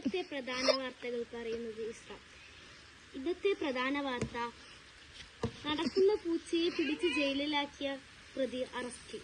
ഇന്നത്തെ പ്രധാന വാർത്തകൾ പറയുന്നത് ഇന്നത്തെ പ്രധാന വാർത്ത, നടക്കുന്ന പൂച്ചയെ പിടിച്ച് ജയിലിലാക്കിയ പ്രതി അറസ്റ്റിൽ.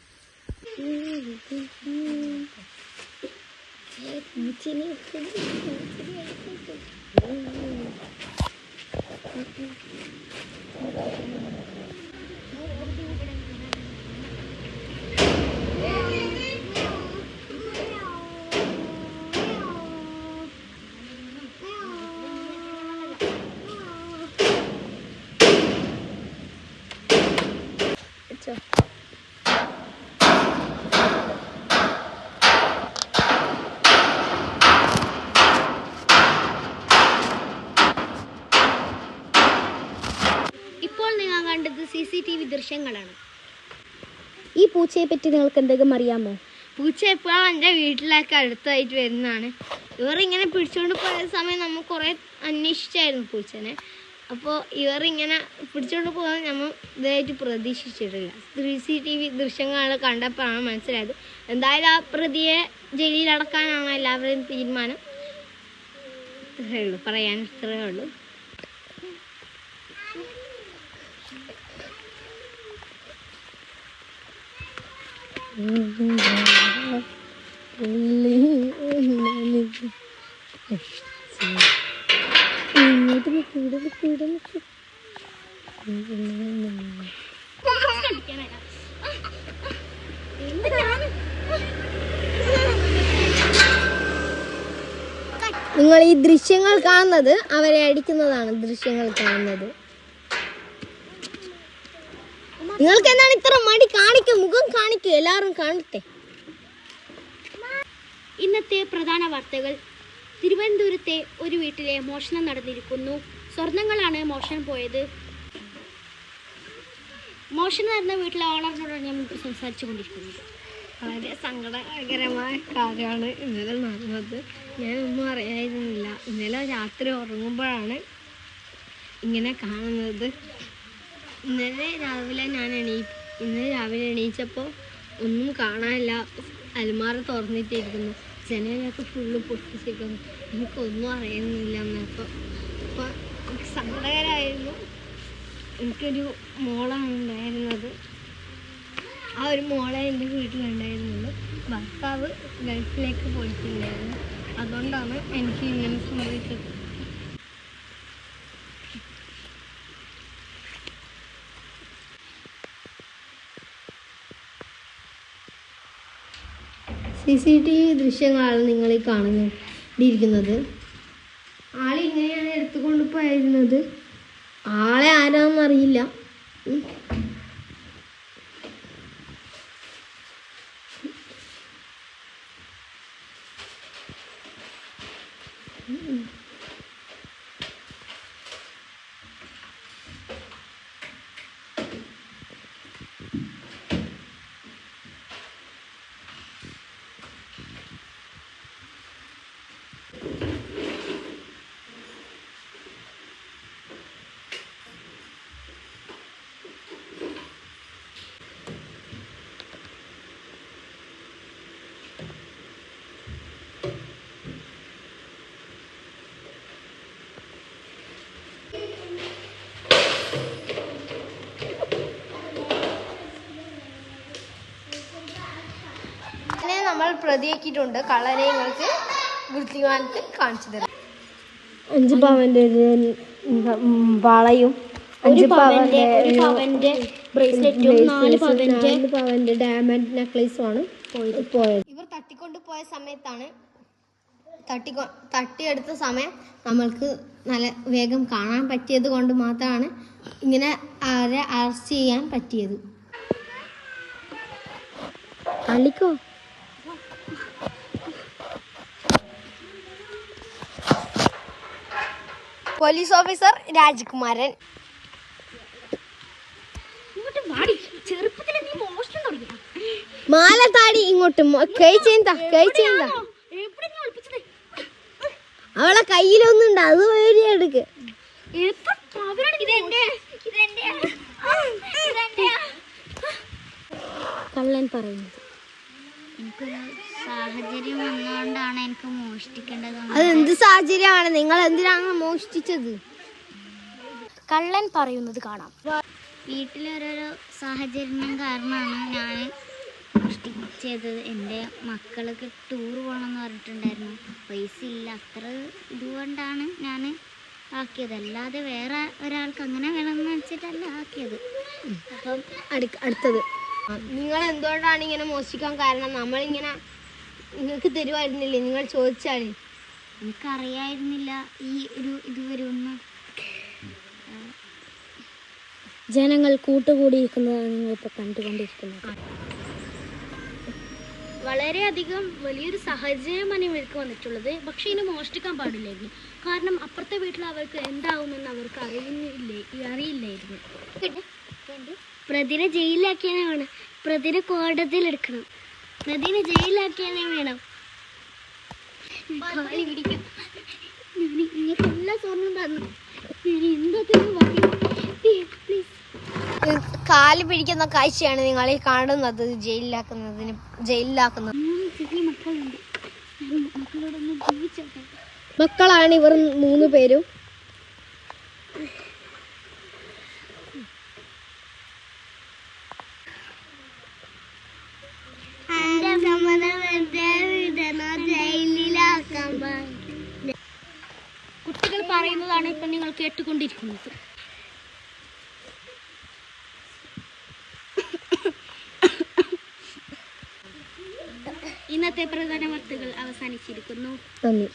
ഇപ്പോൾ നിങ്ങൾ കണ്ടത് CCTV ദൃശ്യങ്ങളാണ്. ഈ പൂച്ചയെ പറ്റി നിങ്ങൾക്ക് എന്തെങ്കിലും അറിയാമോ? പൂച്ച എപ്പോഴും എൻ്റെ വീട്ടിലേക്ക് അടുത്തായിട്ട് വരുന്നതാണ്. ഇവരിങ്ങനെ പിടിച്ചുകൊണ്ട് പോയ സമയം നമ്മൾ കുറേ അന്വേഷിച്ചായിരുന്നു പൂച്ചനെ. അപ്പോൾ ഇവരിങ്ങനെ പിടിച്ചുകൊണ്ട് പോകാൻ നമ്മൾ ഇതായിട്ട് പ്രതീക്ഷിച്ചിട്ടില്ല. CCTV ദൃശ്യങ്ങൾ കണ്ടപ്പോഴാണ് മനസ്സിലായത്. എന്തായാലും ആ പ്രതിയെ ജയിലിലടക്കാനാണ് എല്ലാവരുടെയും തീരുമാനം. ഇത്രയേ ഉള്ളൂ, പറയാൻ ഇത്രയേ ഉള്ളൂ. നിങ്ങൾ ഈ ദൃശ്യങ്ങൾ കാണുന്നത് അവരെ അടിക്കുന്നതാണ്. ദൃശ്യങ്ങൾ കാണുന്നത് നിങ്ങൾക്ക് എന്താണ് ഇത്ര മടി? കാണിക്കും, മുഖം കാണിക്കും, എല്ലാവരും കാണട്ടെ. ഇന്നത്തെ പ്രധാന വാർത്തകൾ. തിരുവനന്തപുരത്തെ ഒരു വീട്ടിലെ മോഷണം നടന്നിരിക്കുന്നു. സ്വർണങ്ങളാണ് മോഷണം പോയത്. മോഷണം നടന്ന വീട്ടിലെ ഓണറിനോടാണ് ഞാൻ സംസാരിച്ചു കൊണ്ടിരിക്കുന്നത്. വളരെ സങ്കടകരമായ കാര്യമാണ് ഇന്നലെ നടന്നത്. ഞാനൊന്നും അറിയായിരുന്നില്ല. ഇന്നലെ രാത്രി ഉറങ്ങുമ്പോഴാണ് ഇങ്ങനെ കാണുന്നത്. ഇന്നലെ രാവിലെ എണീച്ചപ്പോൾ ഒന്നും കാണാനില്ല. അലമാര തുറന്നിട്ടിരിക്കുന്നു, ജനലൊക്കെ ഫുള്ള് പൊട്ടിച്ചിരിക്കുന്നു. എനിക്കൊന്നും അറിയുന്നില്ല. എന്നപ്പോൾ എനിക്ക് സങ്കടകരമായിരുന്നു. എനിക്കൊരു മോളാണ് ഉണ്ടായിരുന്നത്. ആ ഒരു മോളെ എൻ്റെ വീട്ടിലുണ്ടായിരുന്നുള്ളൂ. ഭർത്താവ് ഗൾഫിലേക്ക് പോയിട്ടുണ്ടായിരുന്നു. അതുകൊണ്ടാണ് എനിക്ക് ഇങ്ങനെ സംഭവിച്ചത്. CCTV ദൃശ്യങ്ങളാണ് നിങ്ങൾ ഈ കാണുന്നിരിക്കുന്നത്. ആളിങ്ങനെയാണ് എടുത്തുകൊണ്ട് പോയിരുന്നത്. ആളെ ആരാന്നറിയില്ല. നമ്മൾ പ്രതിയാക്കിയിട്ടുണ്ട്. കളറെ നിങ്ങൾക്ക് വൃത്തിമാനത്തിൽ കാണിച്ചു തരാം. 5 പവന്റെ വളയും 5 പവന്റെ ബ്രേസ്ലെറ്റും 4 പവന്റെ ഡയമണ്ട് നെക്ലേസും ആണ് പോയത്. ഇവർ തട്ടിക്കൊണ്ട് പോയ സമയത്താണ് തട്ടിയെടുത്ത സമയം നമ്മൾക്ക് നല്ല വേഗം കാണാൻ പറ്റിയത് കൊണ്ട് മാത്രമാണ് ഇങ്ങനെ അവരെ അറസ്റ്റ് ചെയ്യാൻ പറ്റിയത്. കളിക്കോ പോലീസ് ഓഫീസർ രാജകുമാരൻ. മാല താടി ഇങ്ങോട്ട് അവളെ കയ്യിലൊന്നുണ്ട്, അത് വഴി എടുക്ക്. കള്ളൻ പറയുന്നത്. സാഹചര്യം വന്നുകൊണ്ടാണ് എനിക്ക് മോഷ്ടിക്കേണ്ടത്. അതെന്ത് സാഹചര്യമാണ്? നിങ്ങൾ എന്തിനാണ് മോഷ്ടിച്ചത്? കള്ളൻ പറയുന്നത് കാണാം. വീട്ടിലോരോരോ സാഹചര്യം കാരണമാണ് ഞാൻ മോഷ്ടിച്ചത്. എൻ്റെ മക്കൾക്ക് ടൂർ പോകണമെന്ന് പറഞ്ഞിട്ടുണ്ടായിരുന്നു. പൈസ ഇല്ല, അത്ര ഇതുകൊണ്ടാണ് ഞാൻ ആക്കിയത്. അല്ലാതെ വേറെ ഒരാൾക്ക് അങ്ങനെ വേണമെന്ന് വെച്ചിട്ടല്ല ആക്കിയത്. അപ്പം അടുത്തത്, നിങ്ങൾ എന്തുകൊണ്ടാണ് ഇങ്ങനെ മോഷ്ടിക്കാൻ കാരണം? നമ്മളിങ്ങനെ നിങ്ങൾക്ക് തരുമായിരുന്നില്ലേ? നിങ്ങൾ ചോദിച്ചാൽ. എനിക്കറിയായിരുന്നില്ല ഈ ഒരു ഇത് വരുമെന്ന്. ജനങ്ങൾ കൂട്ടുകൂടിയിരിക്കുന്നതാണ് നിങ്ങളിപ്പോൾ കണ്ടുകൊണ്ടിരിക്കുന്നത്. വളരെയധികം വലിയൊരു സാഹചര്യമാണ് ഇവർക്ക് വന്നിട്ടുള്ളത്. പക്ഷേ ഇതിനെ മോഷ്ടിക്കാൻ പാടില്ലായിരുന്നു. കാരണം അപ്പുറത്തെ വീട്ടിൽ അവർക്ക് എന്താവുമെന്ന് അവർക്ക് അറിയില്ലായിരുന്നു. പ്രതിനെ ജയിലിലാക്കിയാലേ വേണം. പ്രതിനെ കോടതിയിലെടുക്കണം. പ്രതിനെ ജയിലിലാക്കിയാലേ വേണം. നിങ്ങൾക്ക് എല്ലാ സ്വർണ്ണം തന്നു. പ്ലീസ്. കാല് പിടിക്കുന്ന കാഴ്ചയാണ് നിങ്ങൾ ഈ കാണുന്നത്. ജയിലിലാക്കുന്നത് ചെറിയ മക്കളുണ്ട്. മക്കളോടൊന്ന് ജീവിച്ചോട്ടെ. മക്കളാണ് ഇവർ 3 പേരും. കുട്ടികൾ പറയുന്നതാണ് ഇപ്പൊ നിങ്ങൾ കേട്ടുകൊണ്ടിരിക്കുന്നത്. ഇന്നത്തെ പ്രധാന വാർത്തകൾ അവസാനിച്ചിരിക്കുന്നു. നന്ദി.